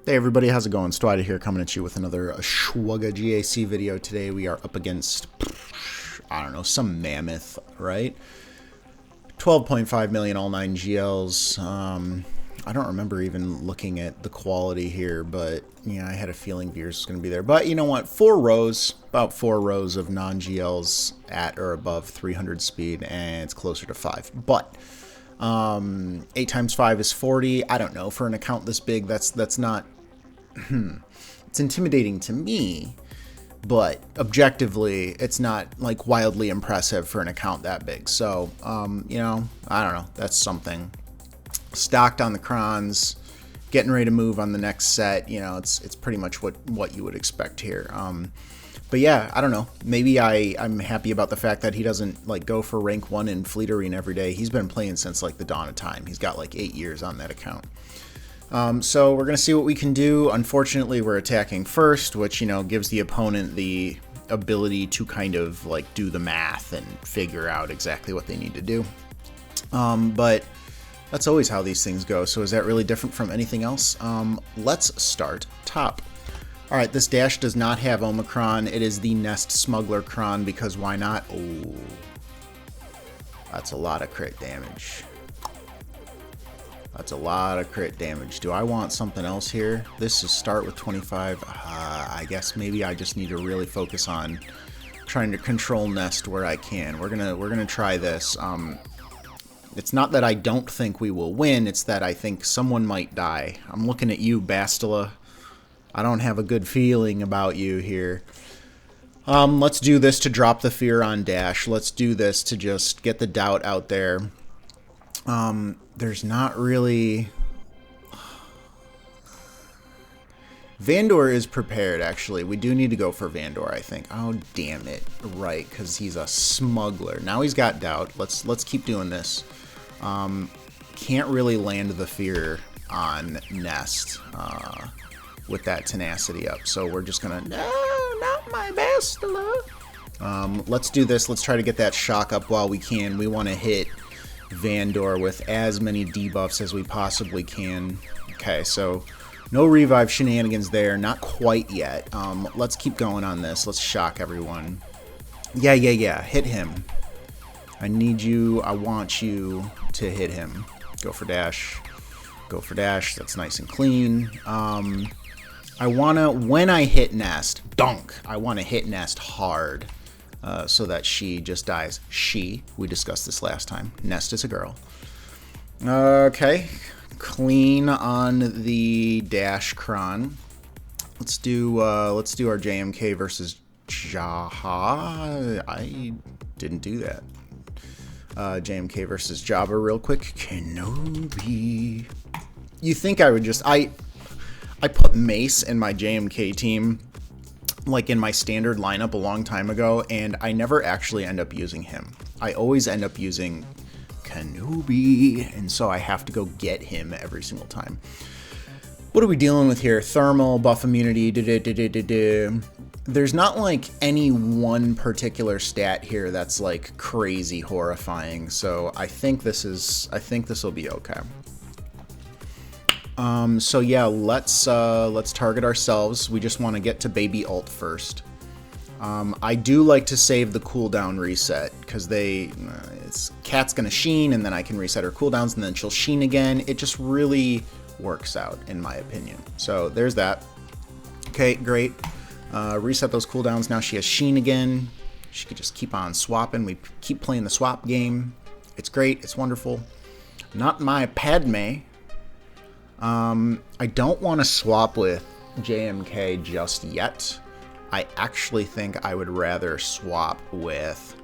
Hey everybody, how's it going? Stwida here, coming at you with another SWGOH GAC video. Today we are up against, I don't know, some mammoth, right? 12.5 million all 9 GLs. I don't remember even looking at the quality here, but yeah, I had a feeling Veers was going to be there. But you know what? 4 rows, about 4 rows of non-GLs at or above 300 speed, and it's closer to 5. But 8 times 5 is 40. I don't know, for an account this big, that's not it's intimidating to me, but objectively it's not like wildly impressive for an account that big. So you know, I don't know, that's something. Stocked on the crons, getting ready to move on the next set. You know, it's pretty much what you would expect here. But yeah, I don't know. Maybe I'm happy about the fact that he doesn't like go for rank 1 in Fleet Arena every day. He's been playing since like the dawn of time. He's got like 8 years on that account. So we're going to see what we can do. Unfortunately, we're attacking first, which, you know, gives the opponent the ability to kind of like do the math and figure out exactly what they need to do. But that's always how these things go. So is that really different from anything else? Let's start top. All right, this dash does not have Omicron. It is the Nest Smuggler Cron, because why not? Oh, that's a lot of crit damage. That's a lot of crit damage. Do I want something else here? This is start with 25. I guess maybe I just need to really focus on trying to control Nest where I can. We're gonna try this. It's not that I don't think we will win. It's that I think someone might die. I'm looking at you, Bastila. I don't have a good feeling about you here. Let's do this to drop the fear on Dash. Let's do this to just get the doubt out there. There's not really... Vandor is prepared, actually. We do need to go for Vandor, I think. Oh, damn it. Right, because he's a smuggler. Now he's got doubt. Let's keep doing this. Can't really land the fear on Nest with that tenacity up. So we're just gonna... No, not my Bastila. Let's do this. Let's try to get that shock up while we can. We want to hit Vandor with as many debuffs as we possibly can. Okay, so no revive shenanigans there, not quite yet. Let's keep going on this. Let's shock everyone. Yeah, hit him. I need you, I want you to hit him. Go for dash. Go for dash. That's nice and clean. I wanna, when I hit Nest, dunk, I wanna hit Nest hard. So that she just dies. She, we discussed this last time. Nest is a girl. Okay, clean on the dash cron. Let's do our JMK versus Jaha. I didn't do that. JMK versus Jabba real quick. Kenobi. You think I would just... I put Mace in my JMK team, like in my standard lineup a long time ago, and I never actually end up using him. I always end up using Kenobi, and so I have to go get him every single time. What are we dealing with here? Thermal, buff immunity, There's not like any one particular stat here that's like crazy horrifying, so I think this will be okay. So yeah, let's target ourselves. We just want to get to baby ult first. I do like to save the cooldown reset, because Cat's gonna sheen, and then I can reset her cooldowns, and then she'll sheen again. It just really works out, in my opinion. So there's that. Okay, great. Reset those cooldowns. Now she has sheen again. She could just keep on swapping. We keep playing the swap game. It's great. It's wonderful. Not my Padme. I don't want to swap with JMK just yet. I actually think I would rather swap with...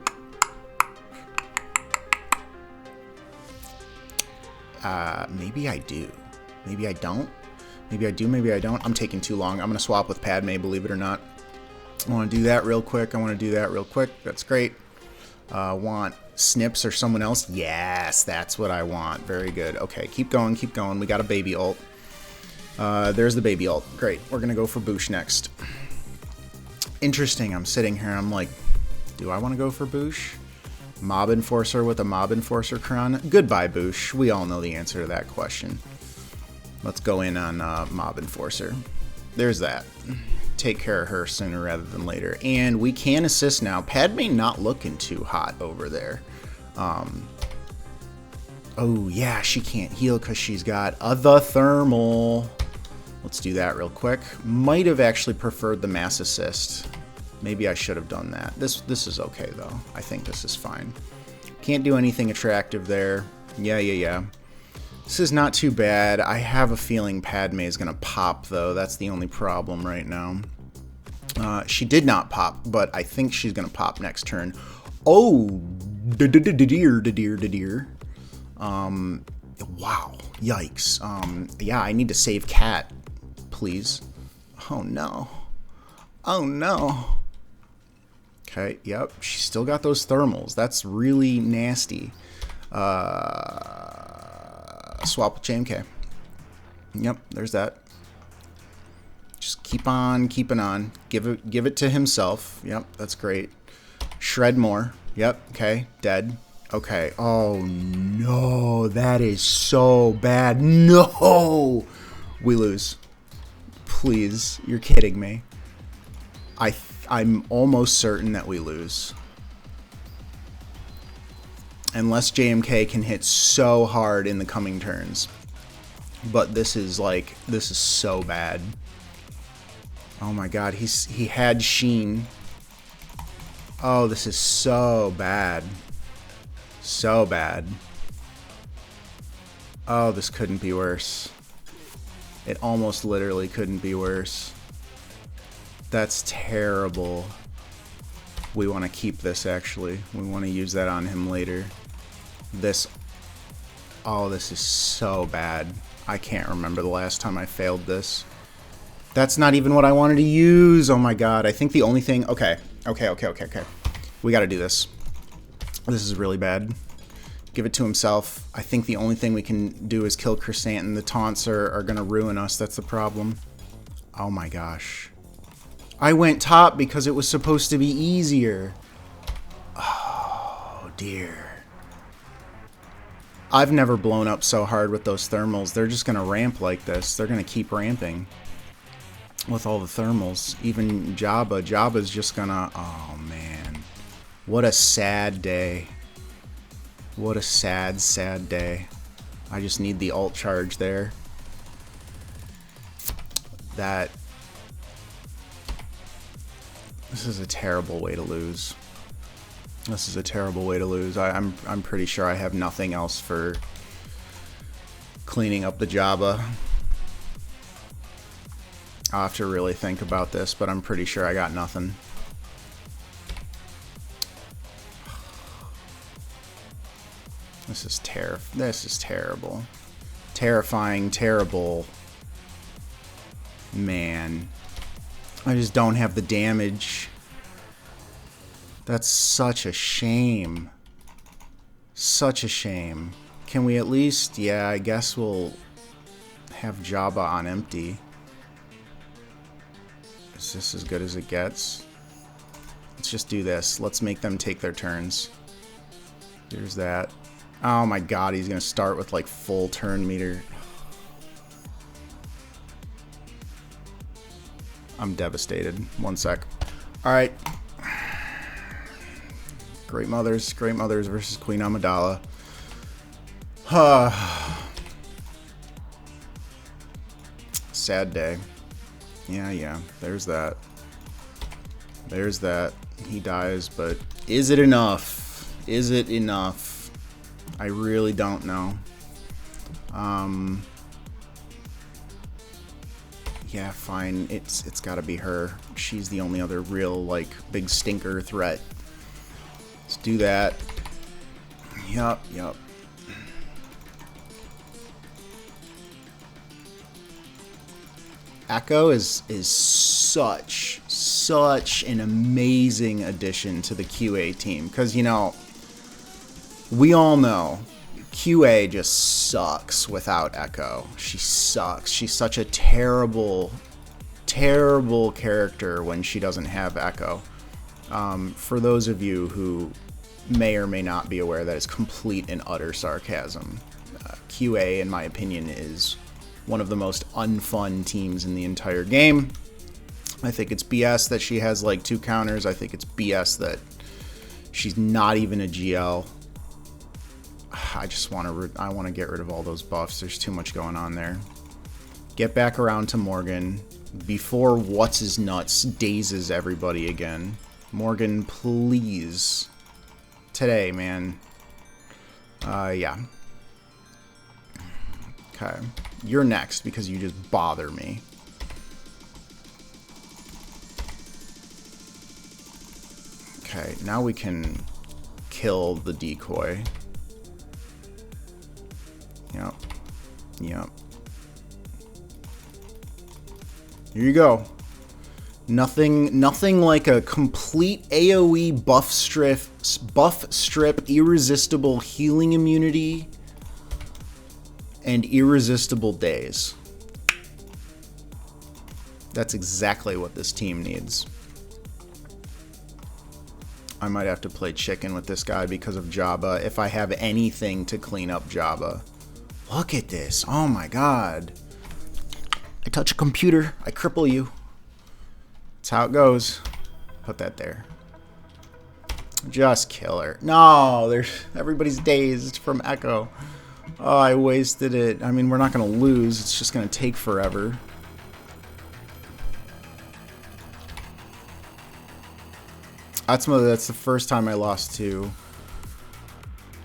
maybe I do. Maybe I don't. Maybe I do, maybe I don't. I'm taking too long. I'm going to swap with Padme, believe it or not. I want to do that real quick. That's great. Want Snips or someone else? Yes, that's what I want. Very good. Okay, keep going. We got a baby ult. There's the baby ult. Great. We're going to go for Boosh next. Interesting. I'm sitting here. I'm like, do I want to go for Boosh? Mob Enforcer with a Mob Enforcer Cron? Goodbye, Boosh. We all know the answer to that question. Let's go in on Mob Enforcer. There's that. Take care of her sooner rather than later. And we can assist now. Padme not looking too hot over there. Oh, yeah, she can't heal because she's got the thermal. Let's do that real quick. Might have actually preferred the mass assist. Maybe I should have done that. This is okay, though. I think this is fine. Can't do anything attractive there. Yeah. This is not too bad. I have a feeling Padme is going to pop, though. That's the only problem right now. She did not pop, but I think she's going to pop next turn. Oh, dear. Wow. Yikes. Yeah, I need to save Cat, please. Oh, no. Oh, no. Okay, yep. She's still got those thermals. That's really nasty. Swap with JMK. Yep, there's that. Just keep on keeping on. Give it to himself. Yep, that's great. Shred more. Yep, okay, dead. Okay. Oh no, that is so bad. No, we lose. Please, you're kidding me. I'm almost certain that we lose. Unless JMK can hit so hard in the coming turns. But this is so bad. Oh my god, he had Sheen. Oh, this is so bad. So bad. Oh, this couldn't be worse. It almost literally couldn't be worse. That's terrible. We want to keep this, actually. We want to use that on him later. Oh, this is so bad. I can't remember the last time I failed this. That's not even what I wanted to use. Oh my god. I think the only thing... Okay. We gotta do this. This is really bad. Give it to himself. I think the only thing we can do is kill Chrysanthemum. The taunts are gonna ruin us. That's the problem. Oh my gosh. I went top because it was supposed to be easier. Oh dear. I've never blown up so hard with those thermals. They're just gonna ramp like this. They're gonna keep ramping with all the thermals. Even Jabba. Jabba's just gonna... Oh man. What a sad day. What a sad, sad day. I just need the ult charge there. This is a terrible way to lose. This is a terrible way to lose. I'm pretty sure I have nothing else for cleaning up the Jabba. I'll have to really think about this, but I'm pretty sure I got nothing. This is terrible. Terrifying, terrible. Man. I just don't have the damage. That's such a shame. Such a shame. Can we at least... Yeah, I guess we'll have Jabba on empty. Is this as good as it gets? Let's just do this. Let's make them take their turns. Here's that. Oh my god, he's gonna start with like full turn meter. I'm devastated. One sec. Alright. Great Mothers versus Queen Amidala. Sad day. Yeah, there's that. There's that. He dies, but is it enough? Is it enough? I really don't know. Yeah, fine. It's gotta be her. She's the only other real, like, big stinker threat. Let's do that. Yup. Echo is such an amazing addition to the QA team. Because, you know, we all know QA just sucks without Echo. She sucks. She's such a terrible character when she doesn't have Echo. For those of you who may or may not be aware, that is complete and utter sarcasm. QA, in my opinion, is one of the most unfun teams in the entire game. I think it's BS that she has like 2 counters. I think it's BS that she's not even a GL. I just want to get rid of all those buffs. There's too much going on there. Get back around to Morgan before what's his nuts dazes everybody again. Morgan, please. Today, man. Yeah. Okay. You're next because you just bother me. Okay, now we can kill the decoy. Yep. Yep. Here you go. Nothing like a complete AoE buff strip, irresistible healing immunity, and irresistible days. That's exactly what this team needs. I might have to play chicken with this guy because of Jabba if I have anything to clean up Jabba. Look at this. Oh my god. I touch a computer, I cripple you. That's how it goes. Put that there. Just kill her. No, everybody's dazed from Echo. Oh, I wasted it. I mean, we're not going to lose. It's just going to take forever. That's the first time I lost to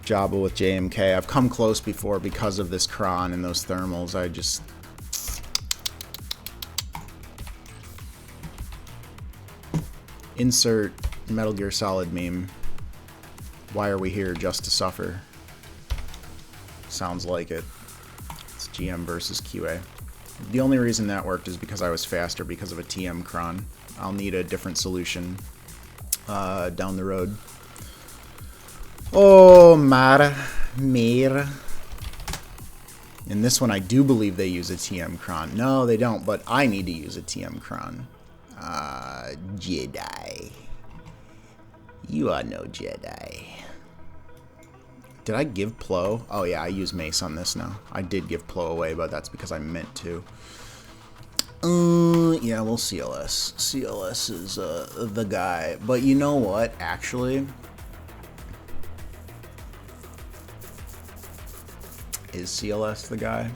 Jabba with JMK. I've come close before because of this Kron and those thermals. I just... Insert Metal Gear Solid meme. Why are we here? Just to suffer. Sounds like it. It's GM versus QA. The only reason that worked is because I was faster because of a TM Kron. I'll need a different solution down the road. Oh, Mara. Mira. In this one, I do believe they use a TM Kron. No, they don't, but I need to use a TM Kron. Jedi. You are no Jedi. Did I give Plo? Oh yeah, I use Mace on this now. I did give Plo away, but that's because I meant to. Yeah, we'll CLS. CLS is the guy. But you know what, actually? Is CLS the guy?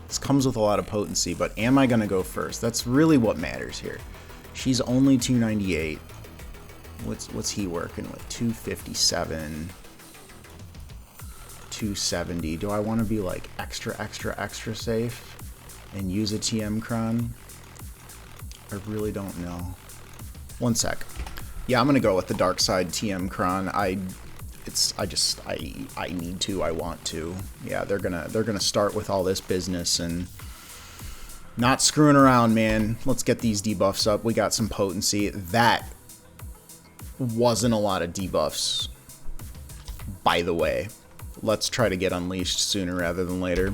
This comes with a lot of potency, but am I going to go first? That's really what matters here. She's only 298. What's he working with? 257. 270. Do I want to be like extra safe and use a TM Kron? I really don't know. One sec. Yeah, I'm gonna go with the dark side TM Kron. I need to. I want to. Yeah, they're gonna start with all this business and not screwing around, man. Let's get these debuffs up. We got some potency. That wasn't a lot of debuffs, by the way. Let's try to get unleashed sooner rather than later.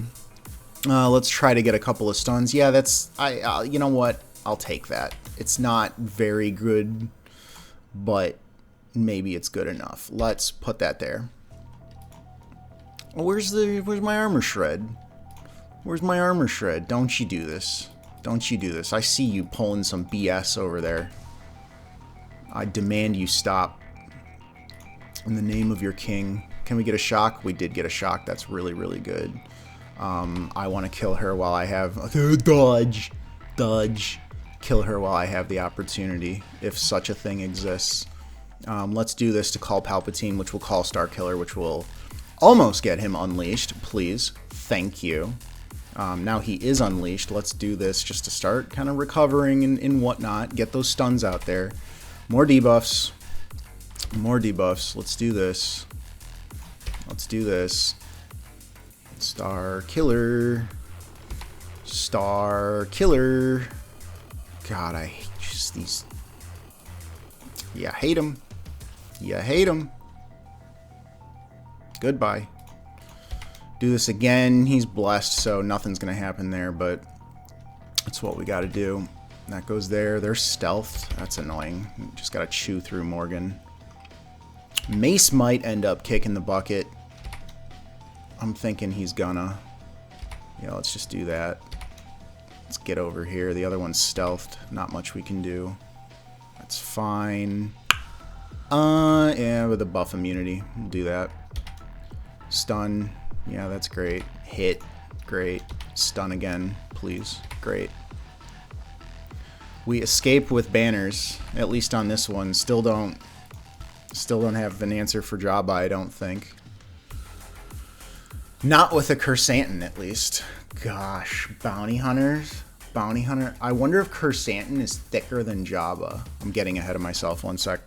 Let's try to get a couple of stuns. Yeah, that's... you know what? I'll take that. It's not very good, but maybe it's good enough. Let's put that there. Where's my armor shred? Where's my armor shred? Don't you do this. Don't you do this. I see you pulling some BS over there. I demand you stop. In the name of your king. Can we get a shock? We did get a shock. That's really, really good. I want to kill her while I have... Dodge. Dodge. Kill her while I have the opportunity, if such a thing exists. Let's do this to call Palpatine, which will call Starkiller, which will almost get him unleashed. Please. Thank you. Now he is unleashed. Let's do this just to start kind of recovering and whatnot. Get those stuns out there. More debuffs. More debuffs. Let's do this. Let's do this. Starkiller. Starkiller. God, I hate just these. Yeah, hate him. Yeah, hate him. Goodbye. Do this again. He's blessed, so nothing's going to happen there, but that's what we got to do. That goes there. There's stealth. That's annoying. Just got to chew through Morgan. Mace might end up kicking the bucket. I'm thinking he's gonna. Yeah, let's just do that. Let's get over here. The other one's stealthed. Not much we can do. That's fine. Yeah, with the buff immunity. We'll do that. Stun. Yeah, that's great. Hit. Great. Stun again, please. Great. We escape with banners, at least on this one. Still don't have an answer for Jabba, I don't think. Not with a Cursantin, at least. Gosh, bounty hunters. Bounty hunter. I wonder if Cursantin is thicker than Jabba. I'm getting ahead of myself. One sec.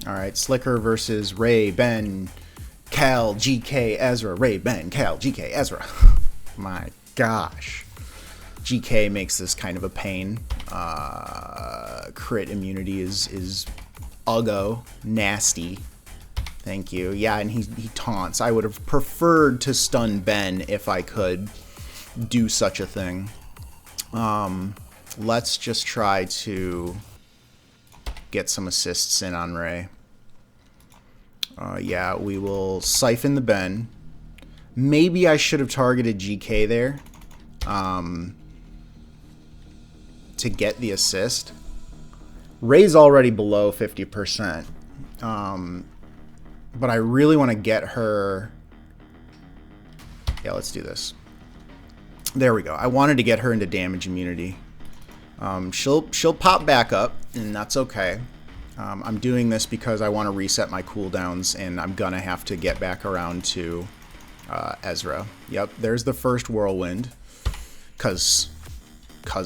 All right, Slicker versus Ray, Ben, Cal, GK, Ezra. Ray, Ben, Cal, GK, Ezra. My gosh. GK makes this kind of a pain. Crit immunity is uggo, nasty. Thank you. Yeah, and he taunts. I would have preferred to stun Ben if I could do such a thing. Let's just try to get some assists in on Ray. Yeah, we will siphon the Ben. Maybe I should have targeted GK there. To get the assist. Ray's already below 50%. But I really want to get her... Yeah, let's do this. There we go. I wanted to get her into damage immunity. She'll pop back up, and that's okay. I'm doing this because I want to reset my cooldowns, and I'm going to have to get back around to Ezra. Yep, there's the first whirlwind. Cuz. Yeah,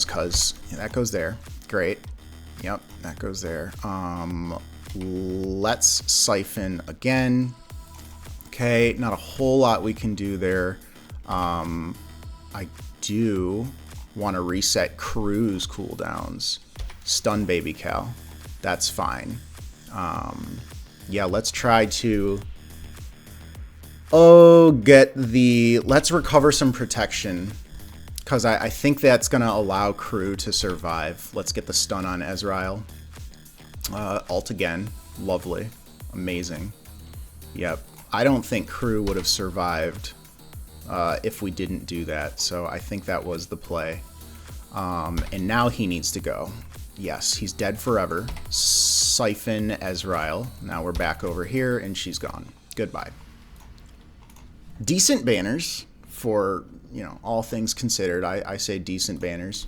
that goes there. Great. Yep, that goes there. Let's siphon again. Okay, not a whole lot we can do there. I do want to reset Crew's cooldowns. Stun Baby Cal. That's fine. Yeah, let's try to... Let's recover some protection. Because I think that's going to allow Crew to survive. Let's get the stun on Ezreal. Ult again. Lovely. Amazing. Yep. I don't think Crew would have survived if we didn't do that. So I think that was the play. And now he needs to go. Yes, he's dead forever. Siphon Ezreal. Now we're back over here and she's gone. Goodbye. Decent banners for... You know, all things considered, I say decent banners.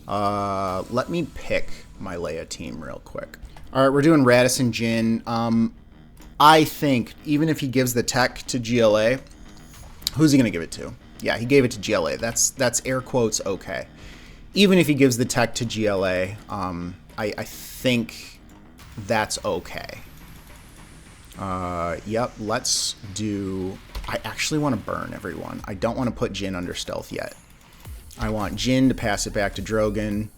Let me pick my Leia team real quick. All right, we're doing Radisson Jin. I think even if he gives the tech to GLA, who's he going to give it to? Yeah, he gave it to GLA. That's air quotes okay. Even if he gives the tech to GLA, I think that's okay. Yep, let's do... I actually want to burn everyone. I don't want to put Jin under stealth yet. I want Jin to pass it back to Drogon.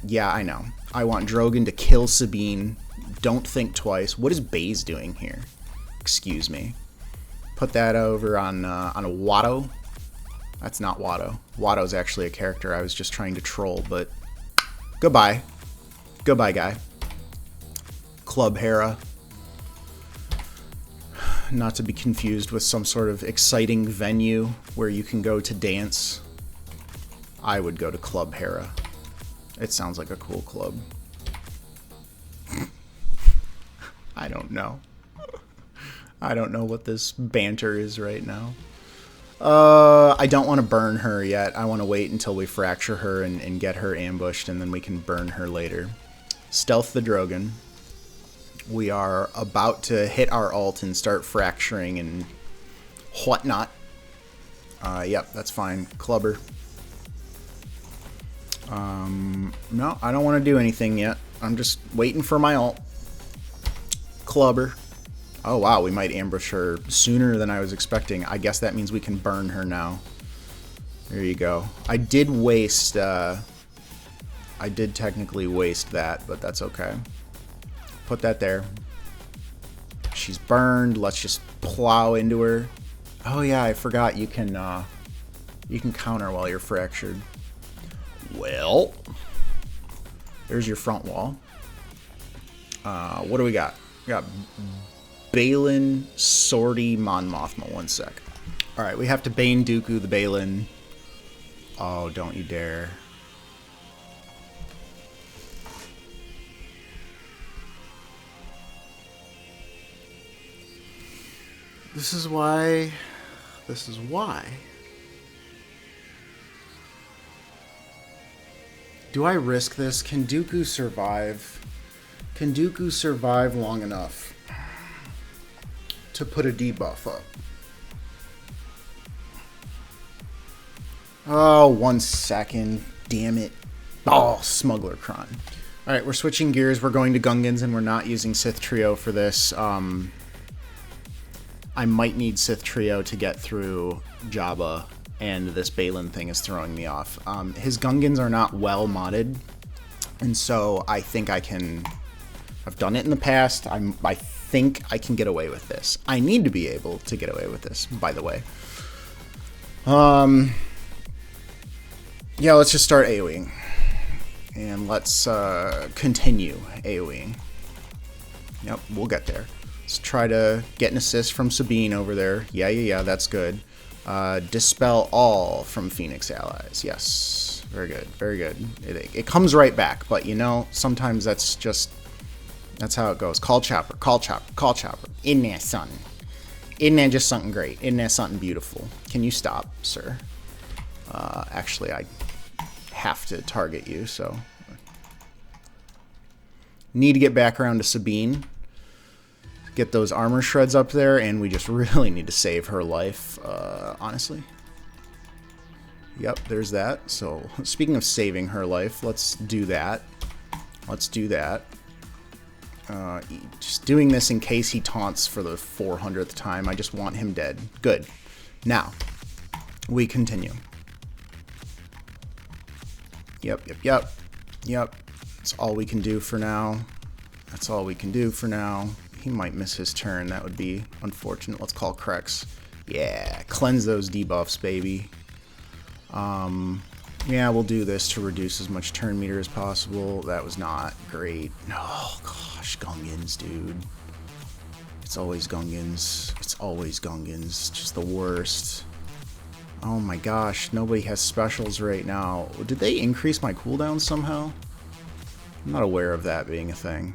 Yeah, I know. I want Drogon to kill Sabine. Don't think twice. What is Baze doing here? Excuse me. Put that over on a Watto. That's not Watto. Watto's actually a character I was just trying to troll, but goodbye. Goodbye, guy. Club Hera. Not to be confused with some sort of exciting venue where you can go to dance. I would go to Club Hera. It sounds like a cool club. I don't know. I don't know what this banter is right now. I don't want to burn her yet. I want to wait until we fracture her and get her ambushed, and then we can burn her later. Stealth the Drogon. We are about to hit our ult and start fracturing and whatnot. Yep, that's fine. Clubber. No, I don't want to do anything yet. I'm just waiting for my ult. Clubber. Oh, wow, we might ambush her sooner than I was expecting. I guess that means we can burn her now. There you go. I did waste, I did technically waste that, but that's okay. Put that there. She's burned. Let's just plow into her. Oh yeah, I forgot you can counter while you're fractured. Well, there's your front wall. What do we got? We got Baylan, Sortie, Mon Mothma. One sec. All right, we have to Bane Dooku the Baylan. Oh, don't you dare. This is why. This is why. Do I risk this? Can Dooku survive? Can Dooku survive long enough to put a debuff up? Oh, 1 second. Damn it. Oh, Smuggler Kron. Alright, we're switching gears. We're going to Gungans, and we're not using Sith Trio for this. I might need Sith Trio to get through Jabba, and this Baylan thing is throwing me off. His Gungans are not well modded, and so I think I can... I've done it in the past. I think I can get away with this. I need to be able to get away with this, by the way. Yeah, let's just start AoEing. And let's continue AoEing. Yep, we'll get there. Let's try to get an assist from Sabine over there. Yeah, that's good. Dispel all from Phoenix allies. Yes, very good, very good. It comes right back, but you know, sometimes that's how it goes. Call chopper, call chopper, call chopper. In there, son. Isn't that just something great? Isn't that something beautiful? Can you stop, sir? Actually, I have to target you, so... Need to get back around to Sabine. Get those armor shreds up there, and we just really need to save her life, honestly. Yep, there's that. So, speaking of saving her life, let's do that. Let's do that. Just doing this in case he taunts for the 400th time. I just want him dead. Good. Now, we continue. Yep. That's all we can do for now. That's all we can do for now. He might miss his turn. That would be unfortunate. Let's call Krex. Yeah, cleanse those debuffs, baby. Yeah, we'll do this to reduce as much turn meter as possible. That was not great. Oh, gosh, Gungans, dude. It's always Gungans. It's always Gungans. Just the worst. Oh my gosh, nobody has specials right now. Did they increase my cooldown somehow? I'm not aware of that being a thing.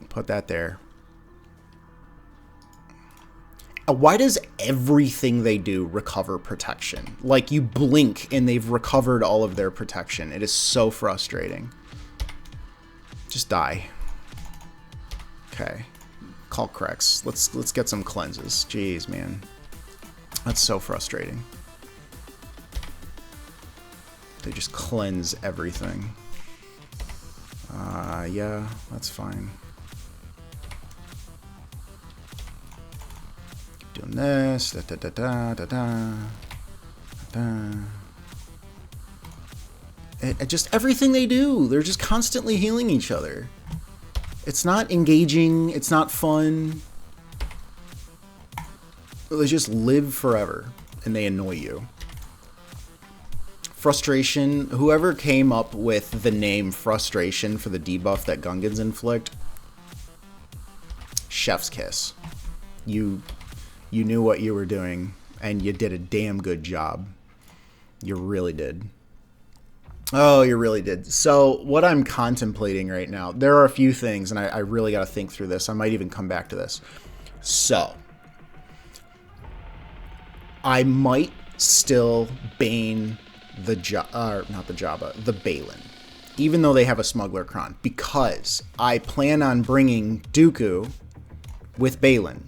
Put that there. Why does everything they do recover protection? Like, you blink and they've recovered all of their protection. It is so frustrating. Just die. Okay. Call Krex. Let's get some cleanses. Jeez, man. That's so frustrating. They just cleanse everything. Yeah, that's fine. Keep doing this. Just everything they do, they're just constantly healing each other. It's not engaging. It's not fun. They just live forever, and they annoy you. Frustration. Whoever came up with the name Frustration for the debuff that Gungans inflict, chef's kiss. You knew what you were doing, and you did a damn good job. You really did. Oh, you really did. So what I'm contemplating right now, there are a few things, and I really got to think through this. I might even come back to this. So I might still Bane the the Baylan, even though they have a Smuggler Kron, because I plan on bringing Dooku with Baylan,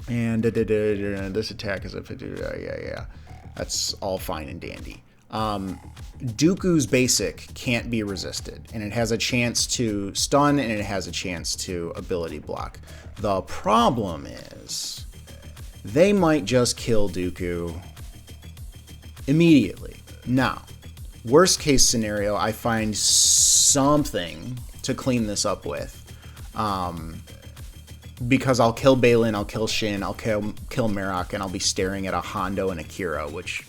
and this attack is yeah, that's all fine and dandy. Dooku's basic can't be resisted, and it has a chance to stun, and it has a chance to ability block. The problem is they might just kill Dooku immediately. Now, worst case scenario, I find something to clean this up with. Because I'll kill Baylan, I'll kill Shin, I'll kill Marok, and I'll be staring at a Hondo and a Kira, which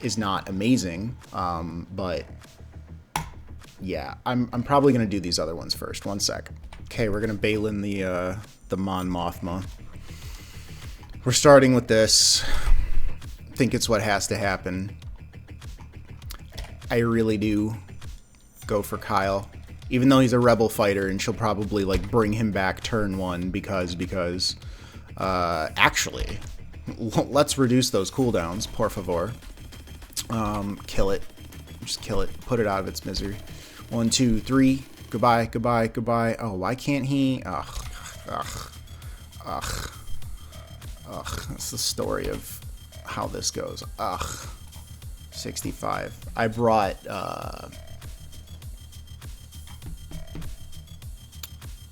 is not amazing. But yeah, I'm probably gonna do these other ones first. One sec. Okay, we're gonna Baylan the Mon Mothma. We're starting with this. think it's what has to happen. I really do go for Kyle. Even though he's a rebel fighter, and she'll probably like bring him back turn 1 because actually, let's reduce those cooldowns, por favor. Kill it. Just kill it. Put it out of its misery. 1, 2, 3. Goodbye, goodbye, goodbye. Oh, why can't he? Ugh. That's the story of how this goes. Ugh. 65. I brought,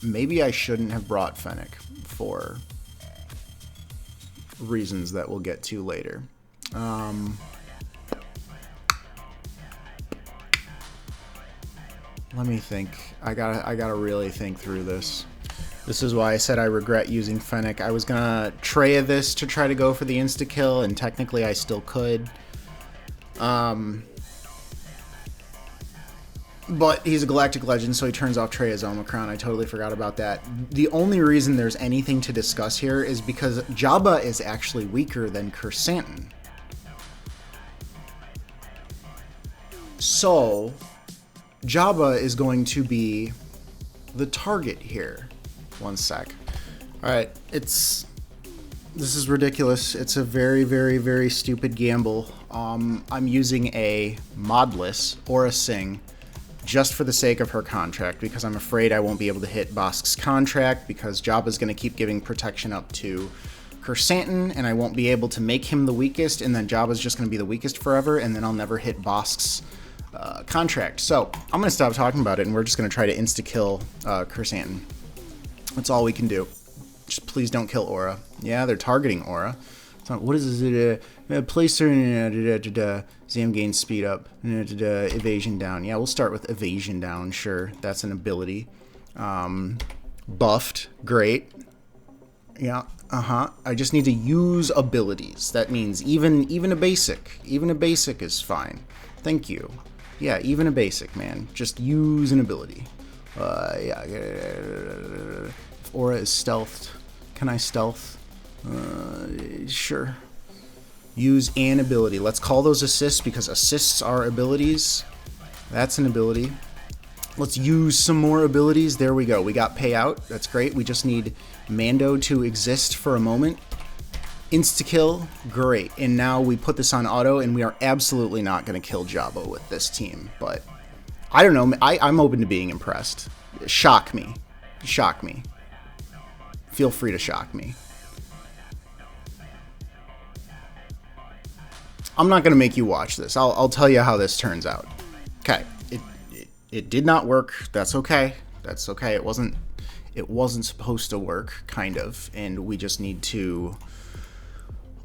maybe I shouldn't have brought Fennec for reasons that we'll get to later. Let me think. I gotta really think through this. This is why I said I regret using Fennec. I was gonna Treya this to try to go for the insta-kill, and technically I still could. But he's a galactic legend, so he turns off Treya's Omicron. I totally forgot about that. The only reason there's anything to discuss here is because Jabba is actually weaker than Kersantin. So Jabba is going to be the target here. One sec. Alright, this is ridiculous. It's a very, very, very stupid gamble. I'm using a modless or a Sing just for the sake of her contract, because I'm afraid I won't be able to hit Bosk's contract, because Jabba's going to keep giving protection up to Kersantin, and I won't be able to make him the weakest, and then Jabba's just going to be the weakest forever, and then I'll never hit Bosk's contract. So I'm going to stop talking about it, and we're just going to try to insta-kill Kersantin. That's all we can do. Just please don't kill Aura. Yeah, they're targeting Aura. So what is it? Placer, Zam gains speed up, evasion down. Yeah, we'll start with evasion down. Sure, that's an ability. Buffed, great. Yeah, I just need to use abilities. That means even a basic is fine. Thank you. Yeah, even a basic, man. Just use an ability. Yeah. If Aura is stealthed, can I stealth? Sure. Use an ability. Let's call those assists, because assists are abilities. That's an ability. Let's use some more abilities. There we go. We got payout. That's great. We just need Mando to exist for a moment. Insta-kill. Great. And now we put this on auto, and we are absolutely not going to kill Jabba with this team. But I don't know. I'm open to being impressed. Shock me. Shock me. Feel free to shock me. I'm not going to make you watch this. I'll tell you how this turns out. Okay. It did not work. That's okay. That's okay. It wasn't supposed to work, kind of. And we just need to,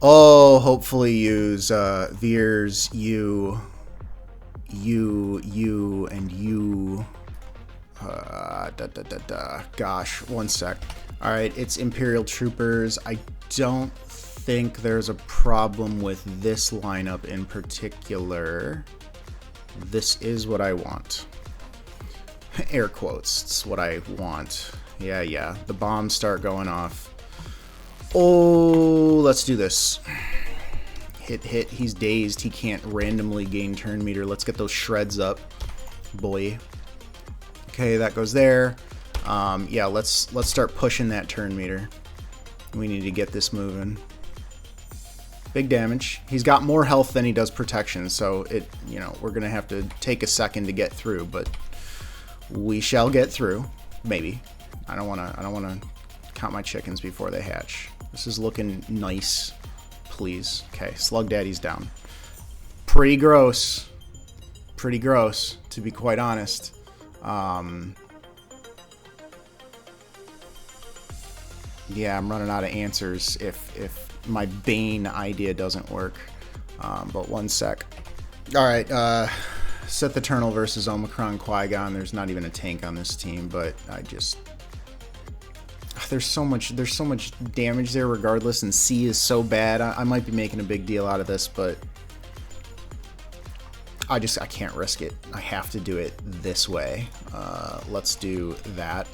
hopefully use Veers, you, and you. Gosh, one sec. All right, it's Imperial Troopers. I don't think there's a problem with this lineup in particular. This is what I want. Air quotes. It's what I want. Yeah. The bombs start going off. Oh, let's do this. Hit. He's dazed. He can't randomly gain turn meter. Let's get those shreds up, boy. Okay, that goes there. Yeah, let's start pushing that turn meter. We need to get this moving. Big damage. He's got more health than he does protection, so we're gonna have to take a second to get through, but we shall get through. Maybe. I don't wanna count my chickens before they hatch. This is looking nice. Please. Okay, Slug Daddy's down. Pretty gross. Pretty gross, to be quite honest. Yeah, I'm running out of answers if my Bane idea doesn't work. But one sec. Alright, Sith Eternal versus Omicron Qui-Gon. There's not even a tank on this team, but there's so much damage there regardless, and C is so bad. I might be making a big deal out of this, but I can't risk it. I have to do it this way. Let's do that.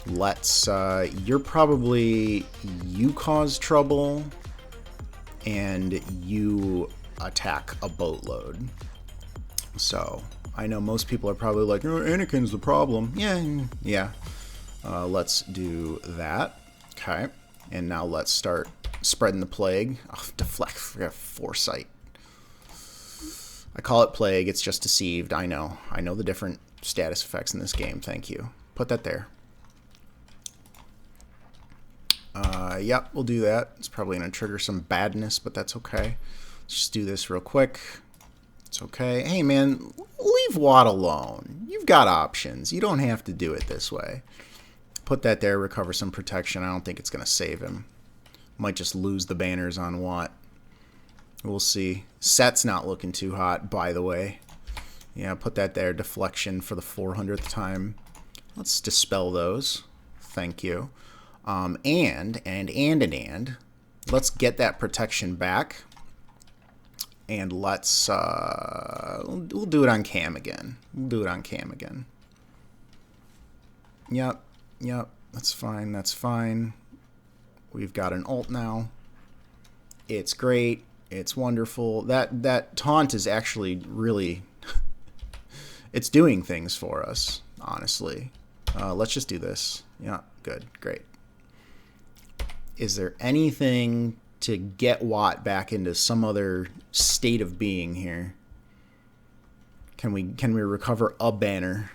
Let's, you cause trouble. and you attack a boatload. So I know most people are probably like, oh, Anakin's the problem. Yeah. Let's do that. Okay. And now let's start spreading the plague. Oh, deflect. Foresight. I call it plague. It's just deceived. I know. I know the different status effects in this game. Thank you. Put that there. Yep, we'll do that. It's probably going to trigger some badness, but that's okay. Let's just do this real quick. It's okay. Hey, man, leave Watt alone. You've got options. You don't have to do it this way. Put that there, recover some protection. I don't think it's going to save him. Might just lose the banners on Watt. We'll see. Set's not looking too hot, by the way. Yeah, put that there. Deflection for the 400th time. Let's dispel those. Thank you. And let's get that protection back. And let's, we'll do it on cam again. Yep, that's fine. We've got an ult now. It's great. It's wonderful. That taunt is actually really, it's doing things for us, honestly. Let's just do this. Yeah, good, great. Is there anything to get Watt back into some other state of being here? Can we recover a banner?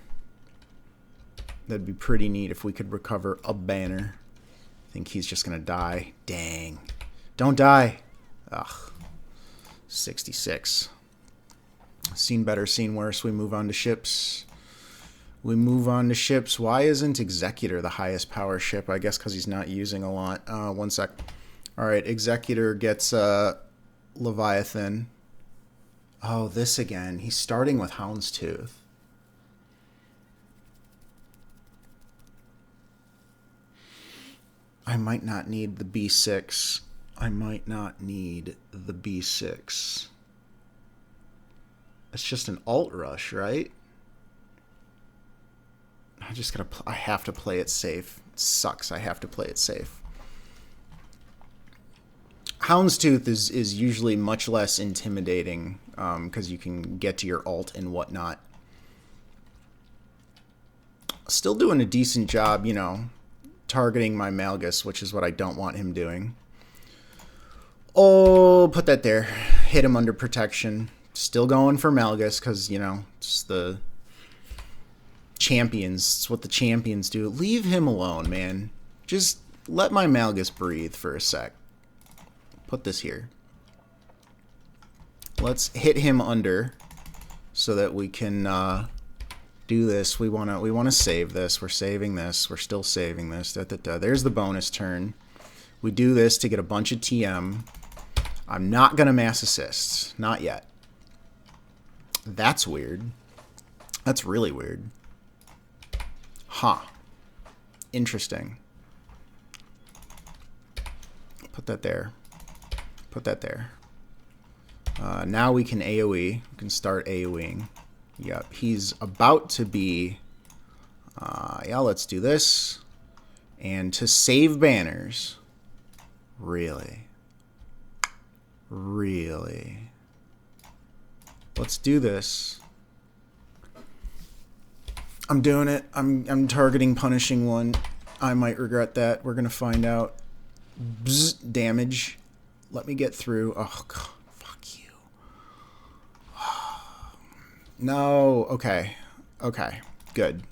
That'd be pretty neat if we could recover a banner. I think he's just gonna die. Dang. Don't die. Ugh. 66. Seen better, seen worse. We move on to ships. Why isn't Executor the highest power ship? I guess because he's not using a lot. 1 sec. Alright, Executor gets Leviathan. Oh, this again. He's starting with Houndstooth. I might not need the B6. It's just an alt rush, right? I have to play it safe. It sucks. I have to play it safe. Houndstooth is usually much less intimidating because you can get to your ult and whatnot. Still doing a decent job, you know, targeting my Malgus, which is what I don't want him doing. Oh, put that there. Hit him under protection. Still going for Malgus because, you know, it's the champions. It's what the champions do. Leave him alone, man. Just let my Malgus breathe for a sec. Put this here. Let's hit him under so that we can do this. We wanna save this. We're saving this. We're still saving this. There's the bonus turn. We do this to get a bunch of TM. I'm not gonna mass assist. Not yet. That's weird. That's really weird. Huh. Interesting. Put that there. Put that there. Now we can AoE. We can start AoEing. Yep, he's about to be... yeah, let's do this. And to save banners... Really? Really? Let's do this. I'm doing it. I'm targeting punishing one. I might regret that. We're gonna find out. Bzz, damage. Let me get through. Oh god, fuck you. No. Okay. Okay. Good.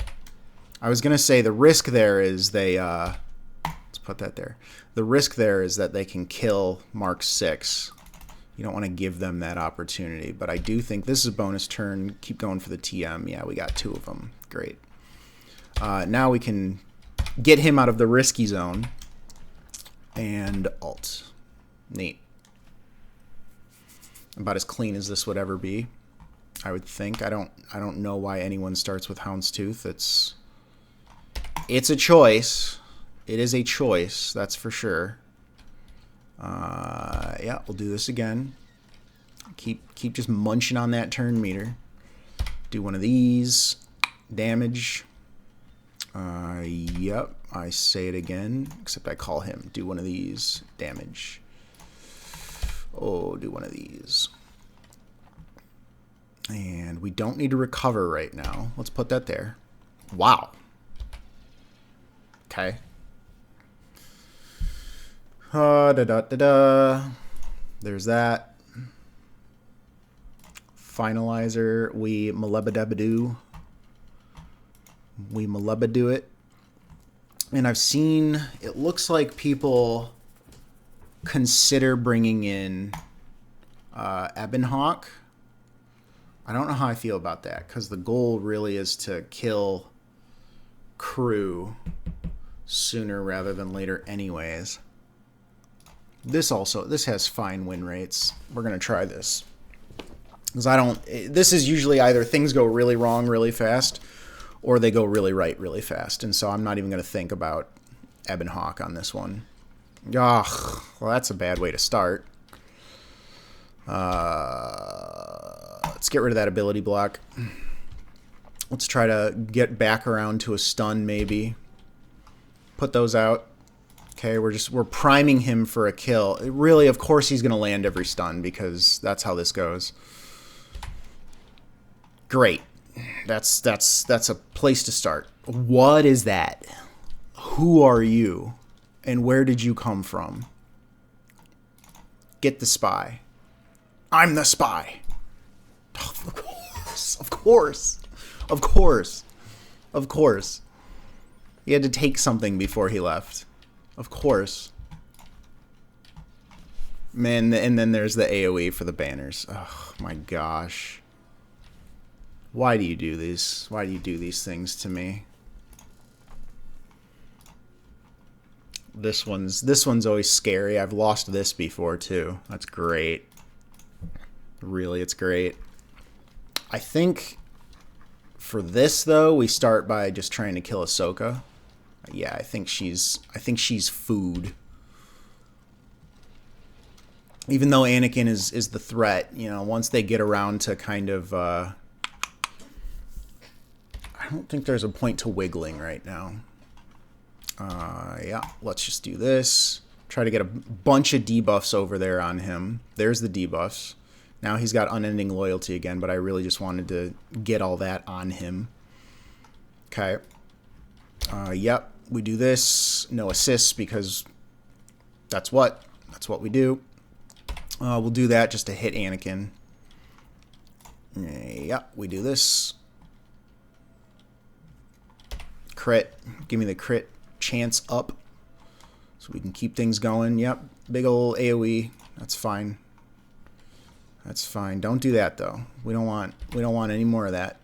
I was gonna say the risk there is they let's put that there. The risk there is that they can kill Mark 6. You don't want to give them that opportunity, but I do think this is a bonus turn. Keep going for the TM. Yeah, we got 2 of them. Great. Now we can get him out of the risky zone and ult. Neat. About as clean as this would ever be, I would think. I don't know why anyone starts with Houndstooth. It's a choice. It is a choice, that's for sure. Yeah, we'll do this again. Keep just munching on that turn meter. Do one of these. Damage. Yep, I say it again, except I call him. Do one of these. Damage. Oh, do one of these. And we don't need to recover right now. Let's put that there. Wow. Okay. There's that. Finalizer. We malebadabadoo. We malebadoo it. And I've seen, it looks like people consider bringing in Ebonhawk. I don't know how I feel about that, because the goal really is to kill crew sooner rather than later anyways. This has fine win rates. We're going to try this. Because this is usually either things go really wrong really fast, or they go really right really fast. And so I'm not even going to think about Ebonhawk on this one. Ugh, well, that's a bad way to start. Let's get rid of that ability block. Let's try to get back around to a stun, maybe. Put those out. Okay, we're priming him for a kill. Really, of course he's going to land every stun, because that's how this goes. Great. That's a place to start. What is that? Who are you? And where did you come from? Get the spy. I'm the spy. Of course. Of course. Of course. Of course. He had to take something before he left. Of course. Man, and then there's the AoE for the banners. Oh my gosh. Why do you do this? Why do you do these things to me? This one's always scary. I've lost this before too. That's great. Really, it's great. I think for this though, we start by just trying to kill Ahsoka. Yeah, I think she's food. Even though Anakin is the threat, you know, once they get around to kind of I don't think there's a point to wiggling right now. Yeah, let's just do this. Try to get a bunch of debuffs over there on him. There's the debuffs. Now he's got unending loyalty again, but I really just wanted to get all that on him. Okay. Yep, we do this. No assists, because that's what we do. We'll do that just to hit Anakin. Yep, we do this. Crit. Give me the crit chance up, so we can keep things going. Yep, big ol' AoE. That's fine. That's fine. Don't do that though. We don't want any more of that.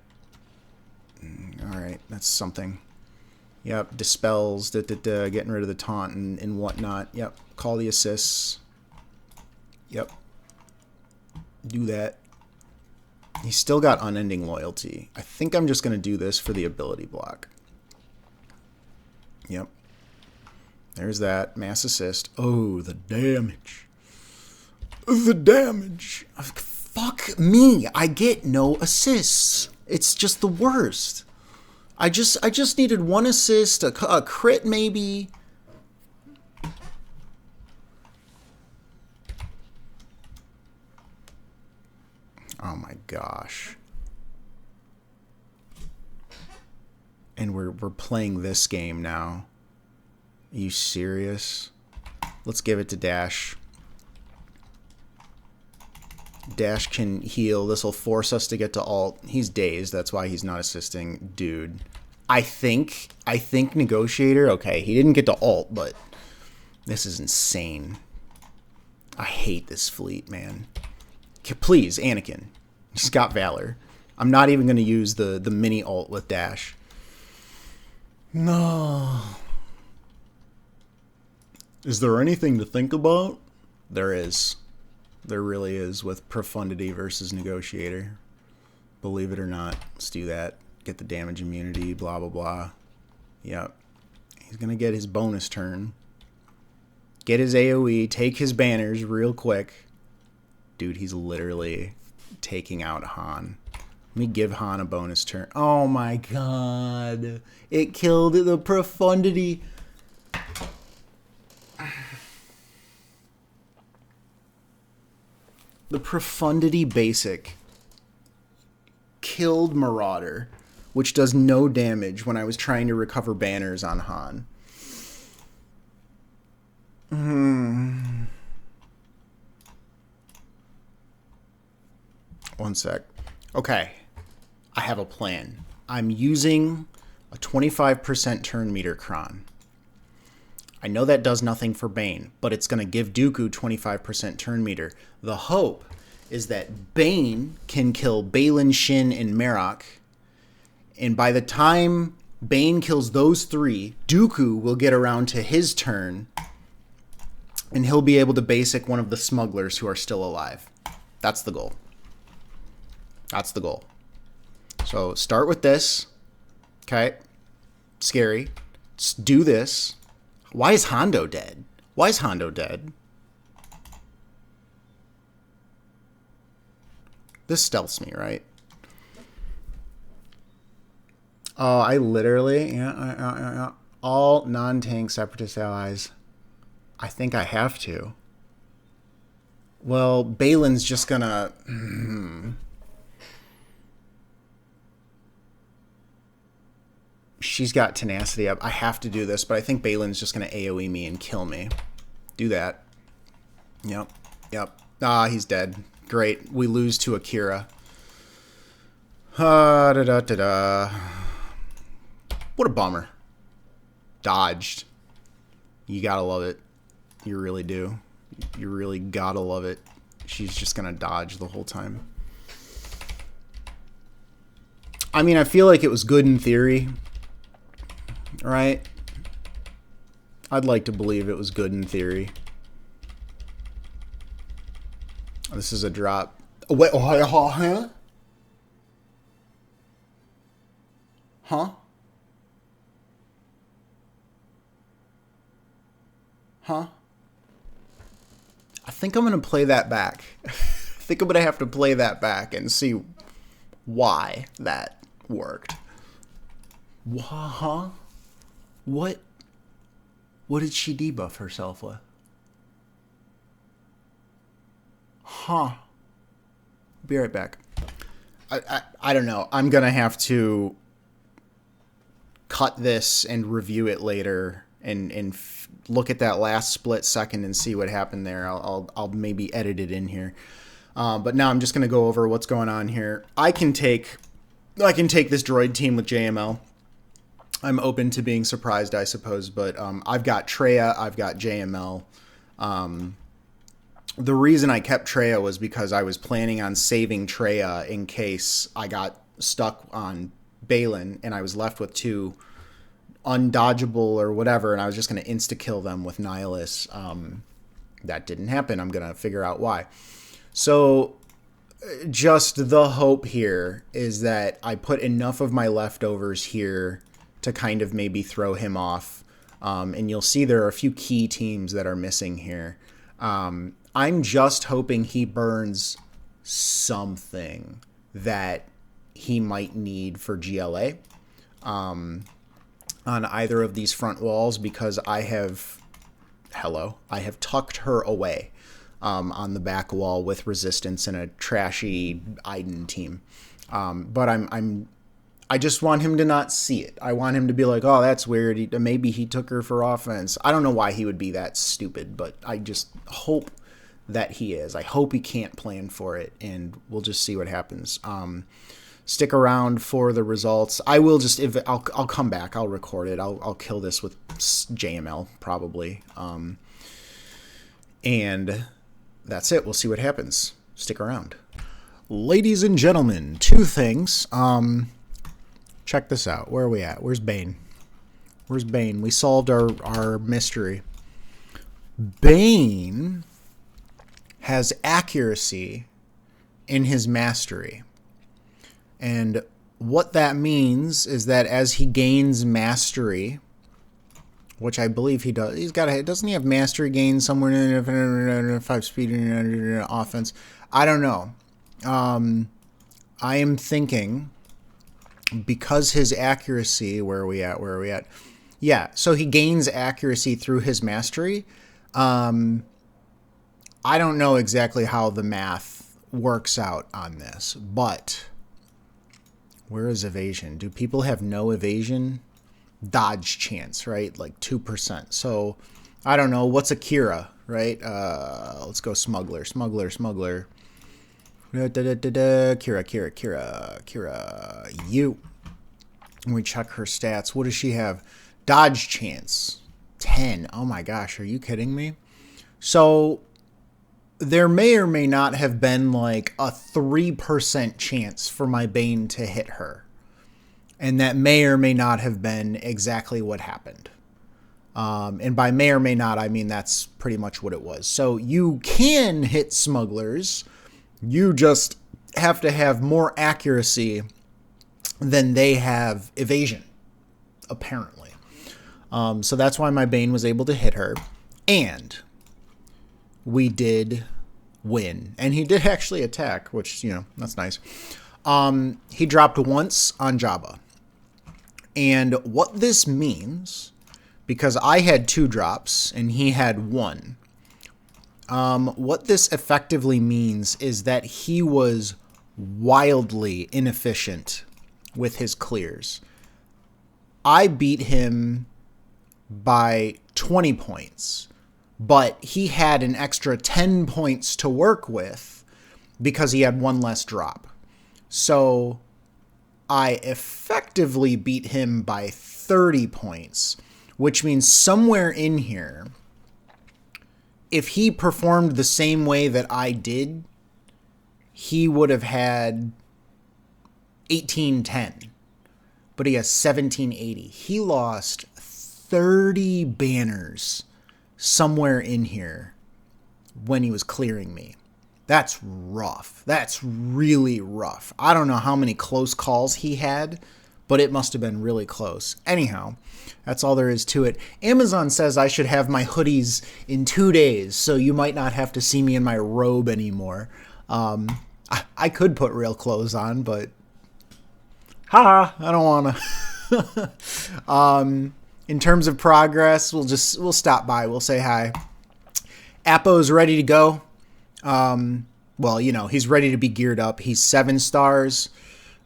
All right, that's something. Yep, dispels, getting rid of the taunt and whatnot. Yep, call the assists. Yep, do that. He's still got unending loyalty. I think I'm just gonna do this for the ability block. Yep. There's that. Mass assist. Oh, the damage. The damage. Fuck me. I get no assists. It's just the worst. I just needed one assist, a crit maybe. Oh my gosh. And we're playing this game now. Are you serious? Let's give it to Dash. Dash can heal. This will force us to get to ult. He's dazed. That's why he's not assisting. Dude. I think Negotiator. Okay, he didn't get to ult, but this is insane. I hate this fleet, man. Please, Anakin. He's got Valor. I'm not even going to use the mini ult with Dash. No. Is there anything to think about? There is. There really is with Profundity versus Negotiator. Believe it or not. Let's do that. Get the damage immunity, blah, blah, blah. Yep. He's going to get his bonus turn. Get his AoE. Take his banners real quick. Dude, he's literally taking out Han. Let me give Han a bonus turn. Oh my god. It killed the Profundity. The Profundity Basic killed Marauder, which does no damage when I was trying to recover banners on Han. One sec. Okay. I have a plan. I'm using a 25% turn meter cron. I know that does nothing for Bane, but it's going to give Dooku 25% turn meter. The hope is that Bane can kill Baylan, Shin, and Marok, and by the time Bane kills those three, Dooku will get around to his turn, and he'll be able to basic one of the smugglers who are still alive. That's the goal. That's the goal. So start with this. Okay. Scary. Let's do this. Why is Hondo dead? Why is Hondo dead? This stealths me, right? Oh, I literally... Yeah. All non-tank separatist allies. I think I have to. Well, Baylan's just gonna... She's got tenacity up. I have to do this, but I think Baylan's just going to AoE me and kill me. Do that. Yep. Ah, he's dead. Great. We lose to Akira. What a bummer. Dodged. You gotta love it. You really do. You really gotta love it. She's just going to dodge the whole time. I mean, I feel like it was good in theory. Right? I'd like to believe it was good in theory. This is a drop. Oh, wait, huh? Huh? Huh? I think I'm going to play that back. I think I'm going to have to play that back and see why that worked. Huh? What did she debuff herself with? Huh. Be right back. I don't know. I'm going to have to cut this and review it later and look at that last split second and see what happened there. I'll maybe edit it in here. But now I'm just going to go over what's going on here. I can take this droid team with JML. I'm open to being surprised, I suppose, but I've got Traya, I've got JML. The reason I kept Traya was because I was planning on saving Traya in case I got stuck on Baylan and I was left with two undodgeable or whatever, and I was just going to insta-kill them with Nihilus. That didn't happen. I'm going to figure out why. So just the hope here is that I put enough of my leftovers here to kind of maybe throw him off. And you'll see there are a few key teams that are missing here. I'm just hoping he burns something that he might need for GLA on either of these front walls, because I have tucked her away on the back wall with Resistance and a trashy Iden team. But I just want him to not see it. I want him to be like, oh, that's weird. Maybe he took her for offense. I don't know why he would be that stupid, but I just hope that he is. I hope he can't plan for it, and we'll just see what happens. Stick around for the results. I will just, I'll come back. I'll record it. I'll kill this with JML probably. And that's it. We'll see what happens. Stick around. Ladies and gentlemen, two things. Check this out. Where are we at? Where's Bane? Where's Bane? We solved our mystery. Bane has accuracy in his mastery. And what that means is that as he gains mastery, which I believe he does, doesn't he have mastery gain somewhere in 5 speed offense? I don't know. I am thinking, because his accuracy, where are we at? Yeah, so he gains accuracy through his mastery. I don't know exactly how the math works out on this, but where is evasion? Do people have no evasion? Dodge chance, right? Like 2%. So I don't know. What's a Kira, right? Let's go smuggler. Kira. You. And we check her stats. What does she have? Dodge chance 10. Oh my gosh, are you kidding me? So there may or may not have been like a 3% chance for my Bane to hit her. And that may or may not have been exactly what happened. And by may or may not, I mean that's pretty much what it was. So you can hit smugglers. You just have to have more accuracy than they have evasion, apparently. So that's why my Bane was able to hit her. And we did win. And he did actually attack, which, you know, that's nice. He dropped once on Jabba. And what this means, because I had 2 drops and he had 1, what this effectively means is that he was wildly inefficient with his clears. I beat him by 20 points, but he had an extra 10 points to work with because he had 1 less drop. So I effectively beat him by 30 points, which means somewhere in here, if he performed the same way that I did, he would have had 1810, but he has 1780. He lost 30 banners somewhere in here when he was clearing me. That's rough. That's really rough. I don't know how many close calls he had, but it must have been really close. Anyhow, that's all there is to it. Amazon says I should have my hoodies in 2 days, so you might not have to see me in my robe anymore. I could put real clothes on, but I don't want to. In terms of progress, we'll stop by. We'll say hi. Apo's ready to go. Well, you know, he's ready to be geared up. He's 7 stars.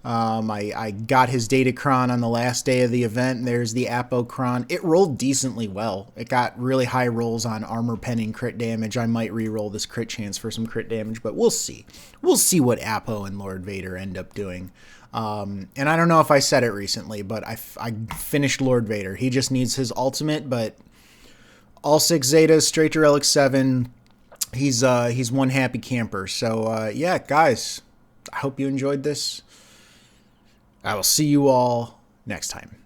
I got his Datacron on the last day of the event. There's the Apocron. It rolled decently well. It got really high rolls on armor penning crit damage. I might re-roll this crit chance for some crit damage, but we'll see. We'll see what Apo and Lord Vader end up doing. And I don't know if I said it recently, but I finished Lord Vader. He just needs his ultimate, but all 6 Zetas, straight to Relic 7. He's one happy camper. So, yeah, guys, I hope you enjoyed this. I will see you all next time.